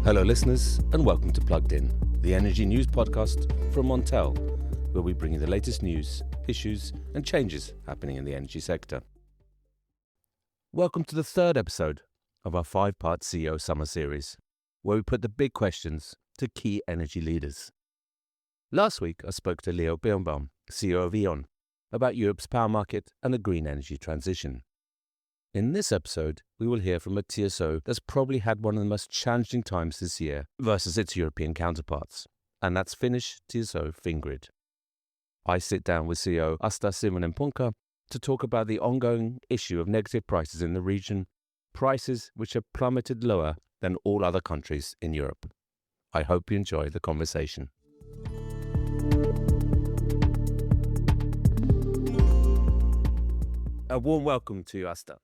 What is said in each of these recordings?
Hello, listeners, and welcome to Plugged In, the energy news podcast from Montel, where we bring you the latest news, issues, and changes happening in the energy sector. Welcome to the third episode of our 5-part CEO summer series, where we put the big questions to key energy leaders. Last week, I spoke to Leo Birnbaum, CEO of E.ON, about Europe's power market and the green energy transition. In this episode, we will hear from a TSO that's probably had one of the most challenging times this year versus its European counterparts, and that's Finnish TSO Fingrid. I sit down with CEO Asta Sihvonen-Punkka to talk about the ongoing issue of negative prices in the region, prices which have plummeted lower than all other countries in Europe. I hope you enjoy the conversation. A warm welcome to you, Asta.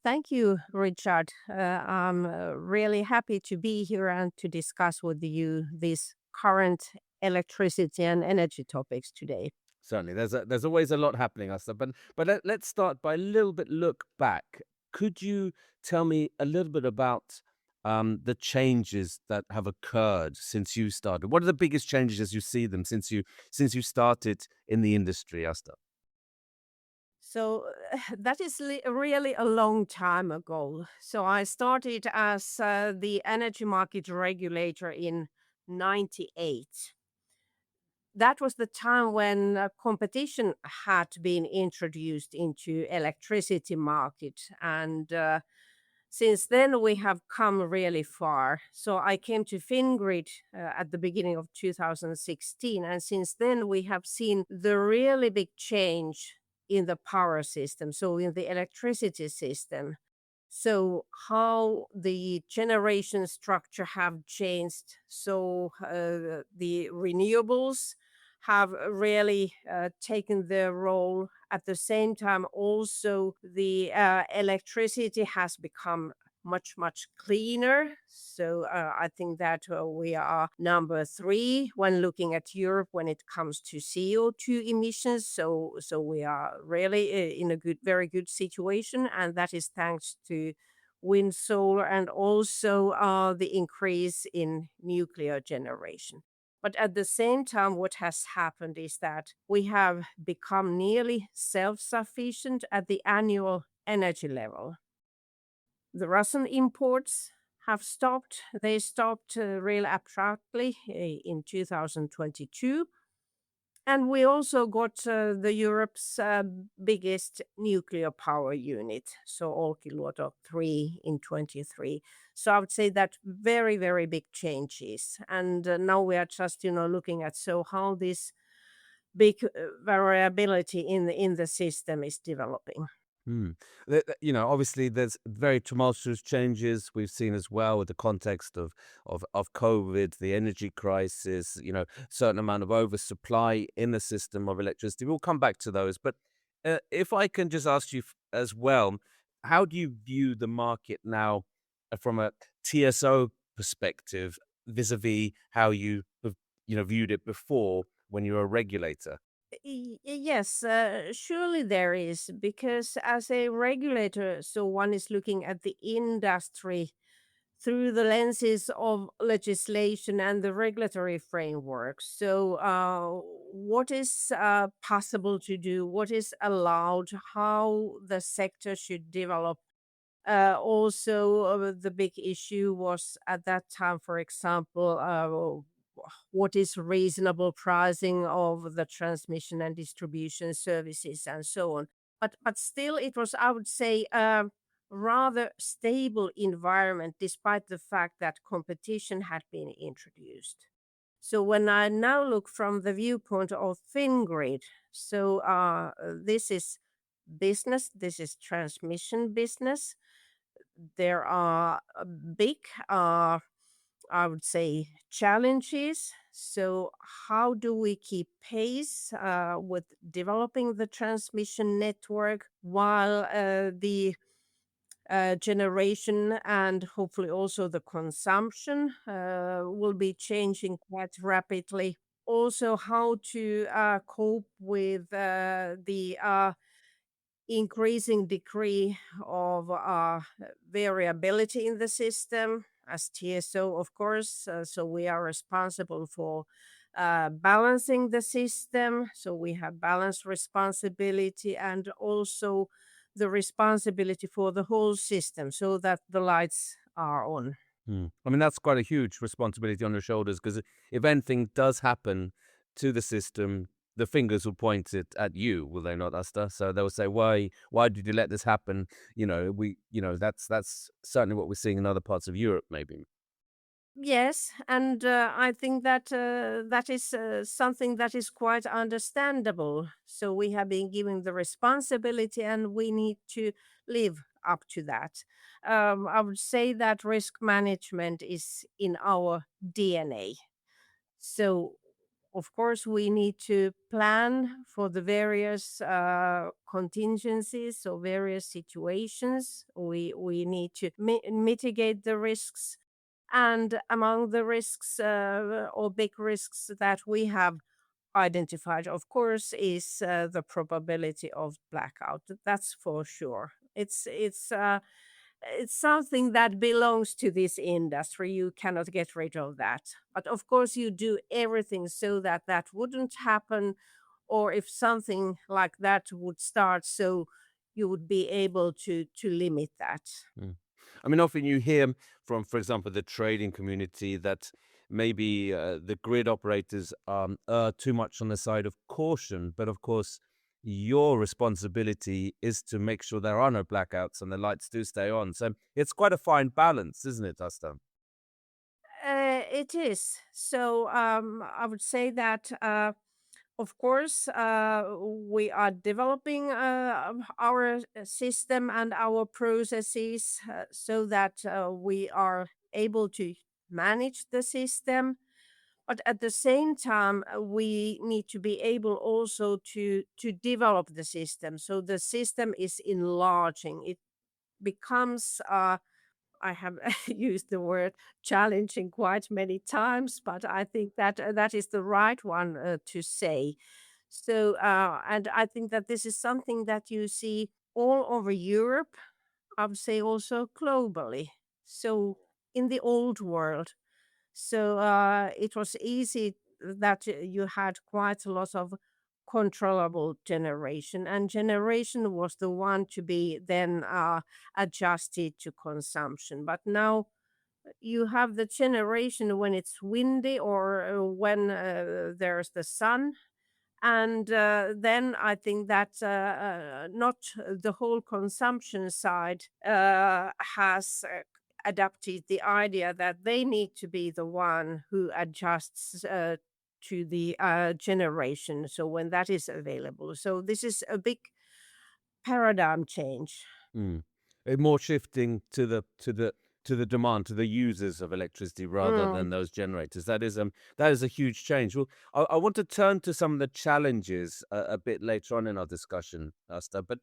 Thank you, Richard. I'm really happy to be here and to discuss with you these current electricity and energy topics today. Certainly, there's always a lot happening, Asta. But let's start by a little bit look back. Could you tell me a little bit about the changes that have occurred since you started? What are the biggest changes as you see them since you started in the industry, Asta? So that is really a long time ago. So I started as the energy market regulator in 98. That was the time when competition had been introduced into electricity market, and since then we have come really far. So I came to Fingrid at the beginning of 2016, and since then we have seen the really big change in the power system, so in the electricity system. So how the generation structure have changed. So the renewables have really taken their role. At the same time, also the electricity has become much cleaner. So I think that we are number 3 when looking at Europe when it comes to CO2 emissions. So we are really in a very good situation, and that is thanks to wind, solar, and also the increase in nuclear generation. But at the same time, what has happened is that we have become nearly self-sufficient at the annual energy level. The Russian imports have stopped. They stopped real abruptly in 2022. And we also got the Europe's biggest nuclear power unit, so Olkiluoto 3 in 23. So I would say that very big changes. And now we are just, looking at how this big variability in the system is developing. Obviously there's very tumultuous changes we've seen as well with the context of COVID, the energy crisis, certain amount of oversupply in the system of electricity. We'll come back to those. But if I can just ask you as well, how do you view the market now from a TSO perspective vis-a-vis how you have viewed it before when you were a regulator? Yes, surely there is, because as a regulator, so one is looking at the industry through the lenses of legislation and the regulatory framework. So what is possible to do, what is allowed, how the sector should develop. Also, the big issue was at that time, for example, what is reasonable pricing of the transmission and distribution services and so on. But still, it was, I would say, a rather stable environment despite the fact that competition had been introduced. So when I now look from the viewpoint of Fingrid, so this is business, this is transmission business. There are big I would say challenges. So how do we keep pace with developing the transmission network while the generation and hopefully also the consumption will be changing quite rapidly. Also, how to cope with the increasing degree of variability in the system as TSO, of course. So we are responsible for balancing the system. So we have balance responsibility and also the responsibility for the whole system so that the lights are on. I mean, that's quite a huge responsibility on your shoulders because if anything does happen to the system, the fingers will point it at you, will they not, Asta? So they'll say, "Why did you let this happen?" That's certainly what we're seeing in other parts of Europe, maybe. Yes, and I think that that is something that is quite understandable. So we have been given the responsibility, and we need to live up to that. I would say that risk management is in our DNA. So, of course, we need to plan for the various contingencies or various situations. We need to mitigate the risks, and among the risks or big risks that we have identified, of course, is the probability of blackout. That's for sure. It's something that belongs to this industry. You cannot get rid of that. But of course, you do everything so that that wouldn't happen, or if something like that would start, so you would be able to limit that. Mm. I mean, often you hear from, for example, the trading community that maybe the grid operators are too much on the side of caution. But of course, your responsibility is to make sure there are no blackouts and the lights do stay on. So it's quite a fine balance, isn't it, Asta? It is. So I would say that, of course, we are developing our system and our processes so that we are able to manage the system. But at the same time, we need to be able also to develop the system. So the system is enlarging. It becomes I have used the word challenging quite many times, but I think that that is the right one to say. So, and I think that this is something that you see all over Europe, I would say also globally. So, in the old world, so it was easy that you had quite a lot of controllable generation, and generation was the one to be then adjusted to consumption. But now you have the generation when it's windy or when there's the sun. And then I think that not the whole consumption side has adapted the idea that they need to be the one who adjusts to the generation. So when that is available. So this is a big paradigm change. Mm. More shifting to the demand, to the users of electricity rather Mm. than those generators. That is a huge change. Well, I want to turn to some of the challenges a bit later on in our discussion, Asta. But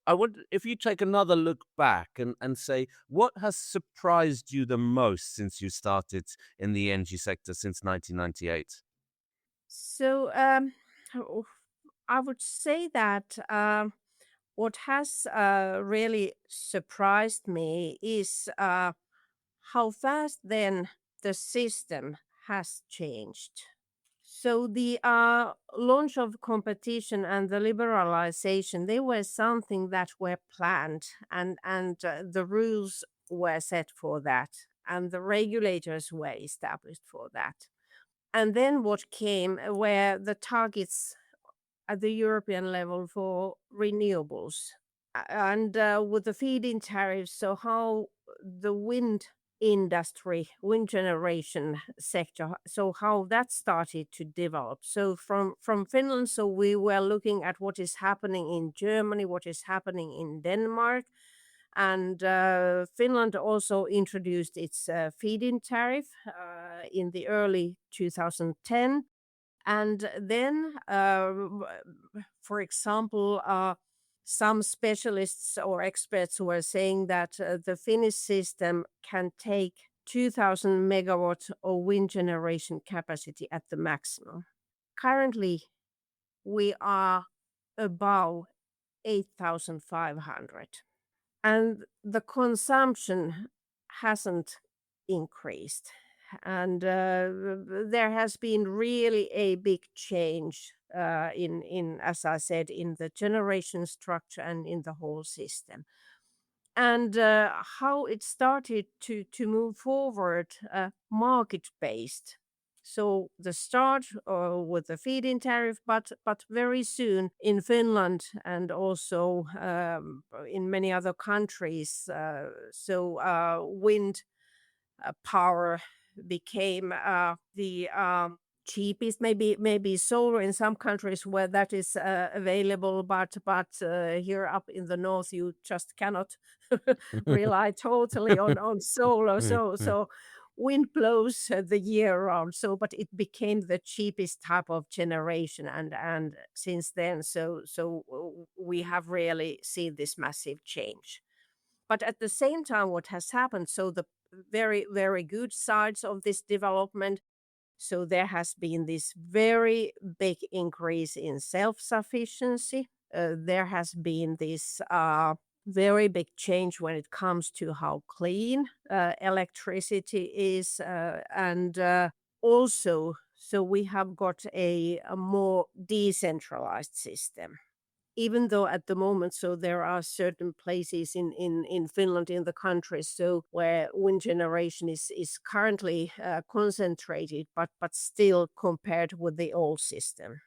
I want if you take another look back and say what has surprised you the most since you started in the energy sector since 1998. So oh, I would say that what has really surprised me is how fast then the system has changed. So the launch of competition and the liberalization, they were something that were planned, and the rules were set for that, and the regulators were established for that. And then what came were the targets at the European level for renewables. And with the feed-in tariffs, so how the wind industry, wind generation sector, so how that started to develop. So from Finland, so we were looking at what is happening in Germany, what is happening in Denmark, and Finland also introduced its feed-in tariff in the early 2010. And then, for example, some specialists or experts were saying that the Finnish system can take 2,000 megawatts of wind generation capacity at the maximum. Currently, we are above 8,500. And the consumption hasn't increased. And there has been really a big change in, as I said, in the generation structure and in the whole system. And how it started to move forward, market based. So the start with the feed-in tariff, but very soon in Finland and also in many other countries, wind power became the cheapest. Maybe solar in some countries where that is available, but here up in the north you just cannot rely totally on solar. So wind blows the year round. But it became the cheapest type of generation, and since then, we have really seen this massive change. But at the same time, what has happened, so the very, very good sides of this development, so there has been this very big increase in self-sufficiency. There has been this very big change when it comes to how clean electricity is. And also, so we have got a more decentralized system, even though at the moment, so there are certain places in Finland, in the country, so where wind generation is currently concentrated, but still compared with the old system.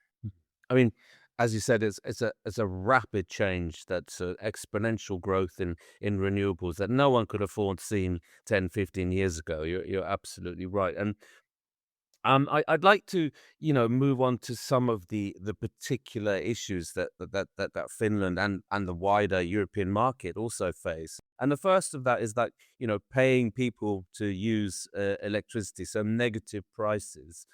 I mean, as you said, it's a rapid change. That's an exponential growth in renewables that no one could have foreseen 10, 15 years ago. You're absolutely right. And I'd like to, move on to some of the particular issues that Finland and the wider European market also face. And the first of that is that, paying people to use electricity, so negative prices.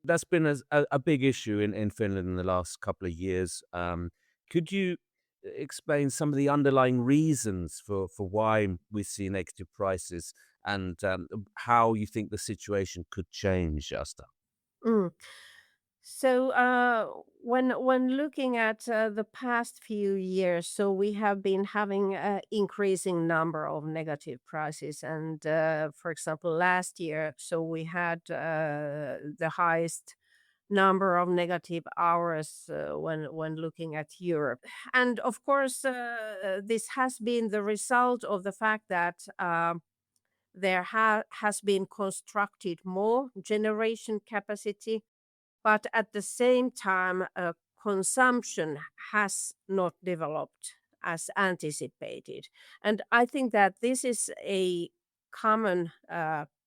That's been a big issue in Finland in the last couple of years. Could you explain some of the underlying reasons for why we see negative prices and how you think the situation could change, Asta? Mm. So when looking at the past few years, so we have been having an increasing number of negative prices. And for example, last year, so we had the highest number of negative hours when looking at Europe. And of course, this has been the result of the fact that there has been constructed more generation capacity, but at the same time, consumption has not developed as anticipated. And I think that this is a common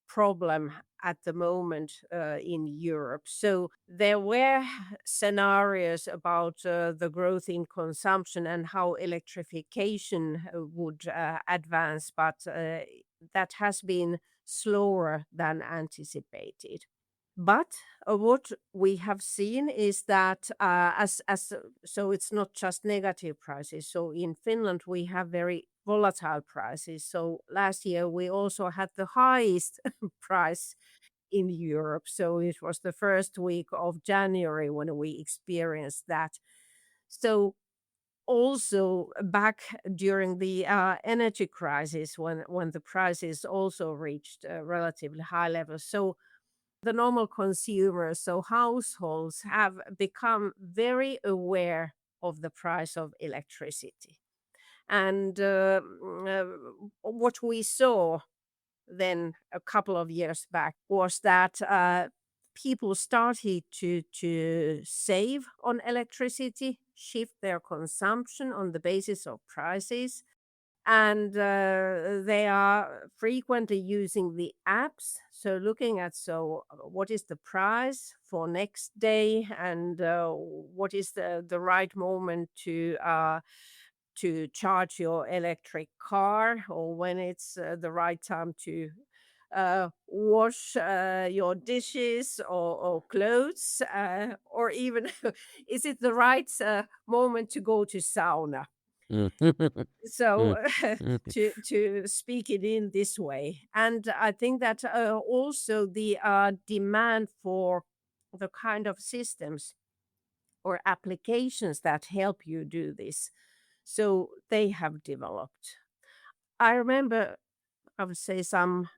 problem at the moment in Europe. So there were scenarios about the growth in consumption and how electrification would advance, but that has been slower than anticipated. But what we have seen is that so it's not just negative prices. So in Finland we have very volatile prices. So last year we also had the highest price in Europe. So it was the first week of January when we experienced that. So also back during the energy crisis, when the prices also reached relatively high levels. So the normal consumers, so households, have become very aware of the price of electricity. And what we saw then a couple of years back was that people started to save on electricity, shift their consumption on the basis of prices, and they are frequently using the apps, so looking at what is the price for next day, and what is the right moment to charge your electric car, or when it's the right time to wash your dishes or clothes, or even is it the right moment to go to sauna. Mm. So Mm. Mm. to speak it in this way. And I think that also the demand for the kind of systems or applications that help you do this. So they have developed. I remember, I would say, some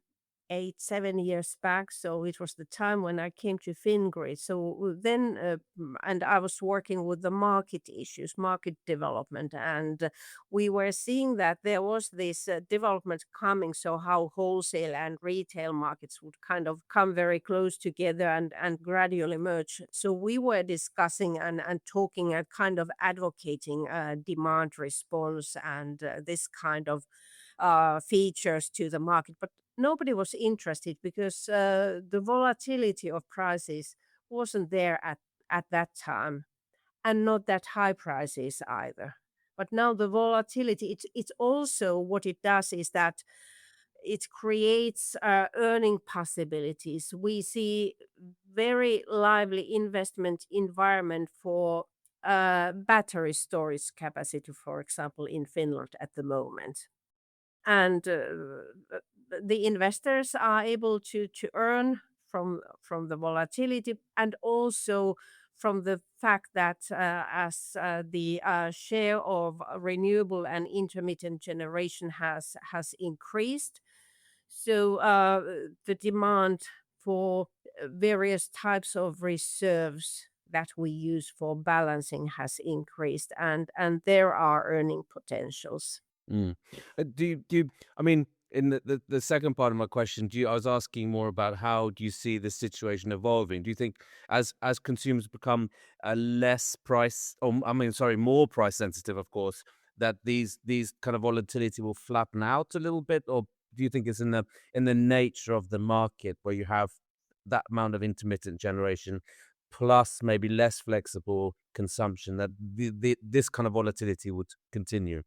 8, 7 years back. So it was the time when I came to Fingrid. So then, and I was working with the market issues, market development, and we were seeing that there was this development coming. So how wholesale and retail markets would kind of come very close together and gradually merge. So we were discussing and talking and kind of advocating demand response and this kind of features to the market. But nobody was interested because the volatility of prices wasn't there at that time, and not that high prices either. But now the volatility, it's also what it does is that it creates earning possibilities. We see very lively investment environment for battery storage capacity, for example, in Finland at the moment. And the investors are able to earn from the volatility, and also from the fact that as the share of renewable and intermittent generation has increased, so the demand for various types of reserves that we use for balancing has increased, and there are earning potentials. Mm. I mean, in the second part of my question, I was asking more about how do you see the situation evolving? Do you think as consumers become less price, or I mean, sorry, more price sensitive, of course, that these kind of volatility will flatten out a little bit, or do you think it's in the nature of the market where you have that amount of intermittent generation plus maybe less flexible consumption that this kind of volatility would continue?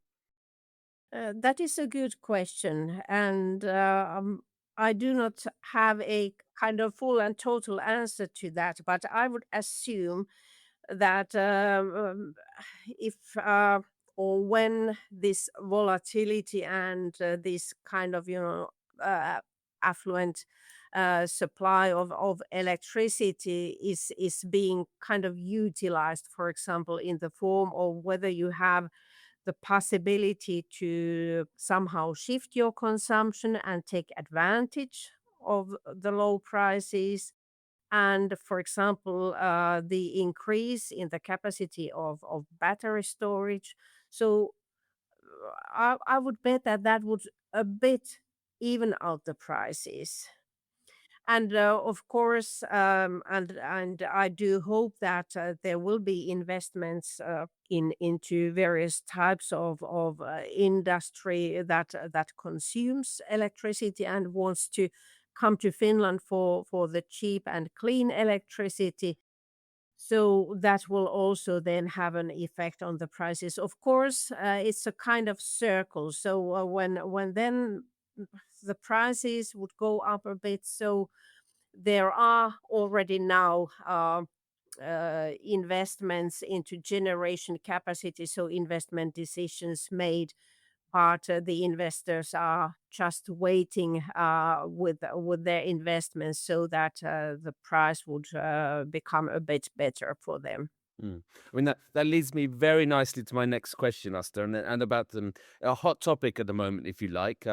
That is a good question, and I do not have a kind of full and total answer to that. But I would assume that if or when this volatility and this kind of affluent supply of electricity is being kind of utilized, for example, in the form of whether you have the possibility to somehow shift your consumption and take advantage of the low prices. And for example, the increase in the capacity of battery storage. So I would bet that that would a bit even out the prices. And of course, and I do hope that there will be investments into various types of industry that consumes electricity and wants to come to Finland for the cheap and clean electricity. So that will also then have an effect on the prices. Of course, it's a kind of circle. So when then the prices would go up a bit, so there are already now investments into generation capacity, so investment decisions made, but the investors are just waiting with their investments so that the price would become a bit better for them. Mm. I mean that leads me very nicely to my next question, Asta, and about a hot topic at the moment, if you like,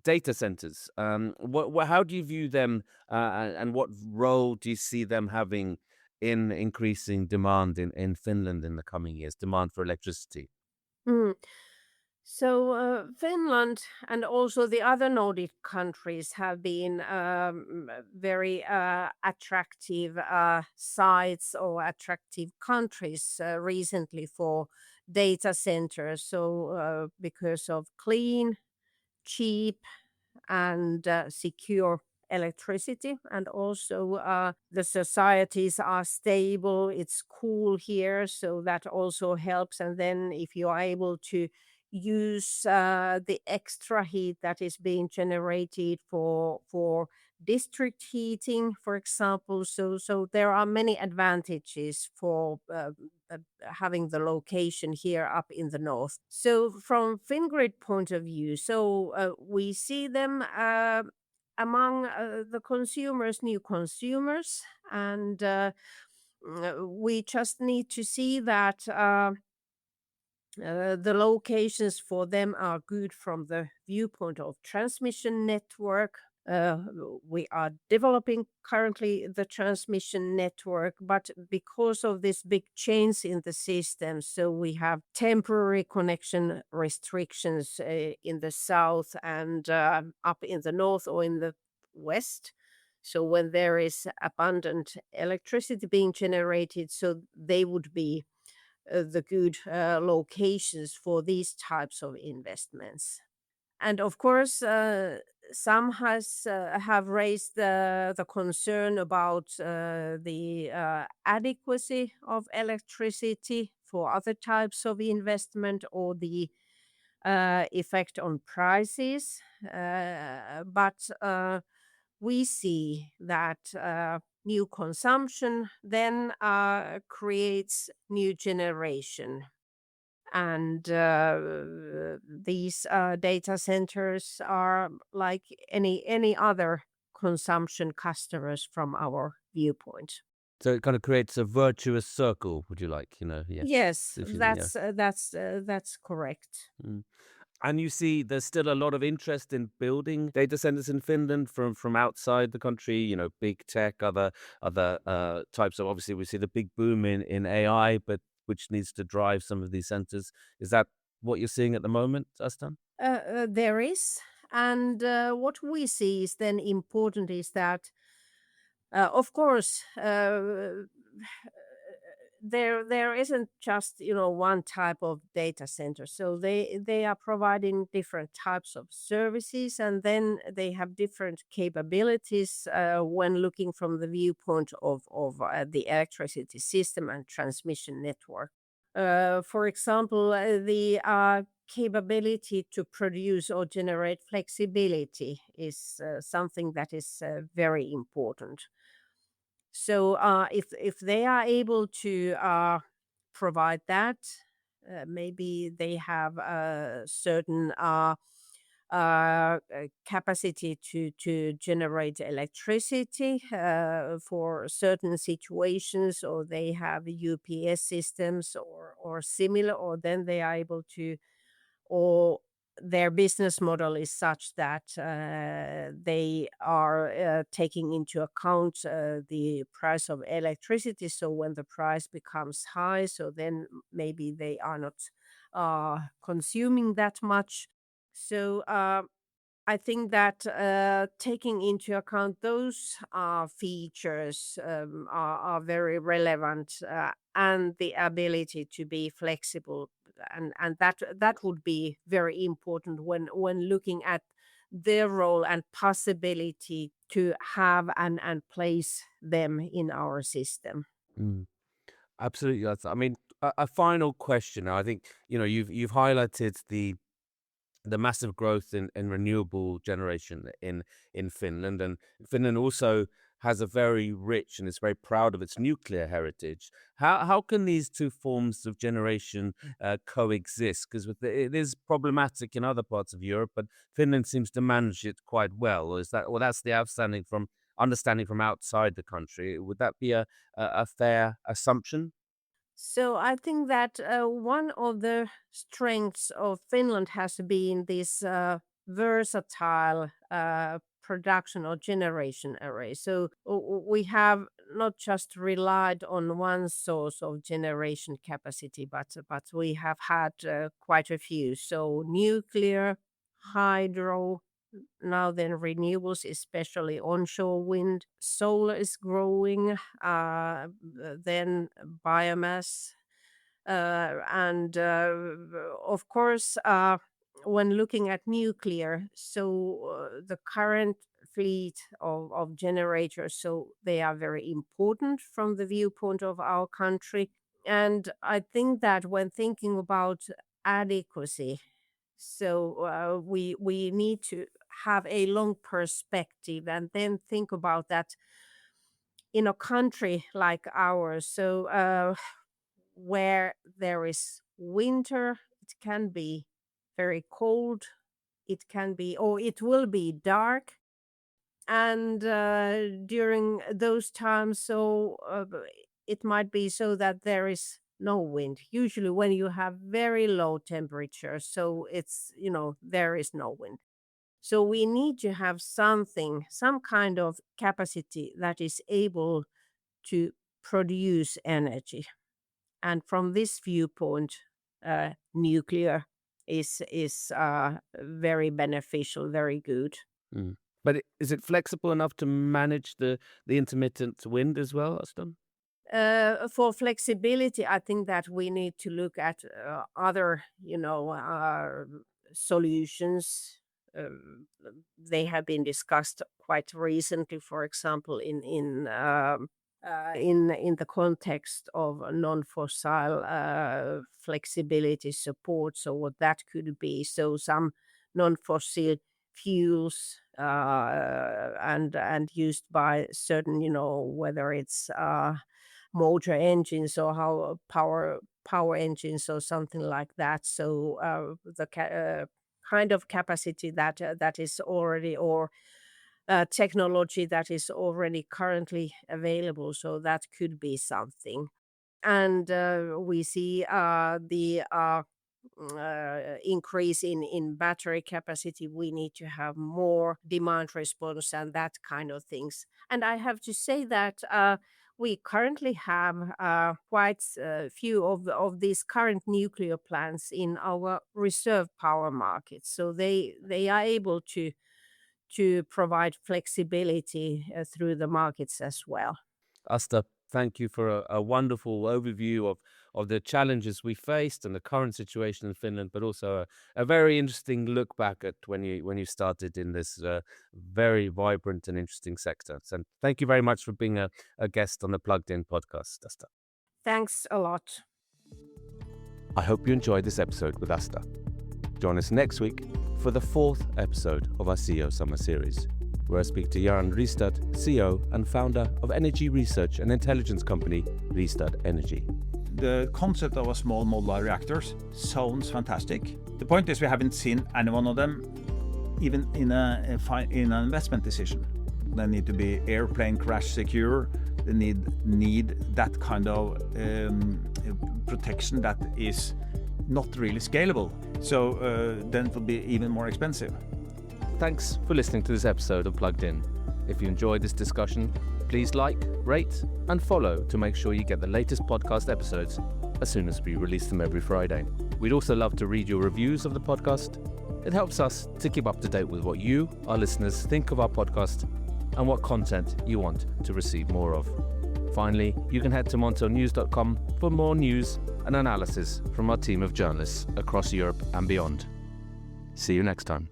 data centers. How do you view them, and what role do you see them having in increasing demand in Finland in the coming years? Demand for electricity. Mm. So Finland and also the other Nordic countries have been very attractive sites or attractive countries recently for data centers. So because of clean, cheap, and secure electricity, and also the societies are stable, it's cool here, so that also helps. And then if you are able to use the extra heat that is being generated for district heating, for example, so there are many advantages for having the location here up in the north. So from Fingrid point of view, so we see them among the consumers, new consumers, and We just need to see that the locations for them are good from the viewpoint of transmission network. Uh, we are developing currently the transmission network, but because of this big change in the system, so we have temporary connection restrictions in the south and up in the north or in the west. So when there is abundant electricity being generated, so they would be the good locations for these types of investments. And of course, some have raised the concern about the adequacy of electricity for other types of investment or the effect on prices. But we see that new consumption then creates new generation. And these data centers are like any other consumption customers from our viewpoint. So it kind of creates a virtuous circle, would you like, yeah. Yes, If you, yeah. that's correct. Mm. And you see there's still a lot of interest in building data centers in Finland from outside the country, big tech, other types of, obviously we see the big boom in AI, but which needs to drive some of these centers. Is that what you're seeing at the moment, Asta? There is. And what we see is then important is that, of course, there isn't just one type of data center. So they are providing different types of services, and then they have different capabilities when looking from the viewpoint of the electricity system and transmission network. For example, the capability to produce or generate flexibility is something that is very important. So if they are able to provide that, maybe they have a certain capacity to generate electricity for certain situations, or they have UPS systems or similar, or then they are able to, or their business model is such that they are taking into account the price of electricity. So when the price becomes high, so then maybe they are not consuming that much. So I think that taking into account those features are very relevant, and the ability to be flexible, and that would be very important when looking at their role and possibility to have and place them in our system. Mm. Absolutely. I mean, a final question now. I think you've highlighted the massive growth in renewable generation in Finland, and Finland also has a very rich and is very proud of its nuclear heritage. How can these two forms of generation coexist? Because it is problematic in other parts of Europe, but Finland seems to manage it quite well. Or is that, well, that's the understanding from outside the country? Would that be a fair assumption? So I think that one of the strengths of Finland has been this versatile production or generation array. So we have not just relied on one source of generation capacity, but we have had quite a few. So nuclear, hydro, now then renewables, especially onshore wind, solar is growing, then biomass, and of course, when looking at nuclear, so the current fleet of generators, so they are very important from the viewpoint of our country. And I think that when thinking about adequacy, so we need to have a long perspective and then think about that in a country like ours. So where there is winter, it can be very cold, it can be, or it will be dark. And during those times, so it might be so that there is no wind. Usually when you have very low temperatures, so it's, there is no wind. So we need to have some kind of capacity that is able to produce energy. And from this viewpoint, nuclear is very beneficial, very good. Mm. But is it flexible enough to manage the intermittent wind as well, Asta? For flexibility, I think that we need to look at other, solutions. They have been discussed quite recently, for example, in the context of non-fossil flexibility support. So what that could be, so some non-fossil fuels and used by certain, whether it's motor engines or how power engines or something like that. So the kind of capacity that is already, or technology that is already currently available. So that could be something. And we see the increase in battery capacity. We need to have more demand response and that kind of things. And I have to say that we currently have quite a few of these current nuclear plants in our reserve power markets. So they are able to provide flexibility through the markets as well. Asta, thank you for a wonderful overview of the challenges we faced and the current situation in Finland, but also a very interesting look back at when you started in this very vibrant and interesting sector. So thank you very much for being a guest on the Plugged In podcast, Asta. Thanks a lot. I hope you enjoyed this episode with Asta. Join us next week for the 4th episode of our CEO Summer Series, where I speak to Jan Rystad, CEO and founder of energy research and intelligence company Rystad Energy. The concept of a small modular reactors sounds fantastic. The point is we haven't seen any one of them, even in an investment decision. They need to be airplane crash secure. They need that kind of protection that is not really scalable. So then it will be even more expensive. Thanks for listening to this episode of Plugged In. If you enjoyed this discussion, please like, rate, and follow to make sure you get the latest podcast episodes as soon as we release them every Friday. We'd also love to read your reviews of the podcast. It helps us to keep up to date with what you, our listeners, think of our podcast and what content you want to receive more of. Finally, you can head to montelnews.com for more news and analysis from our team of journalists across Europe and beyond. See you next time.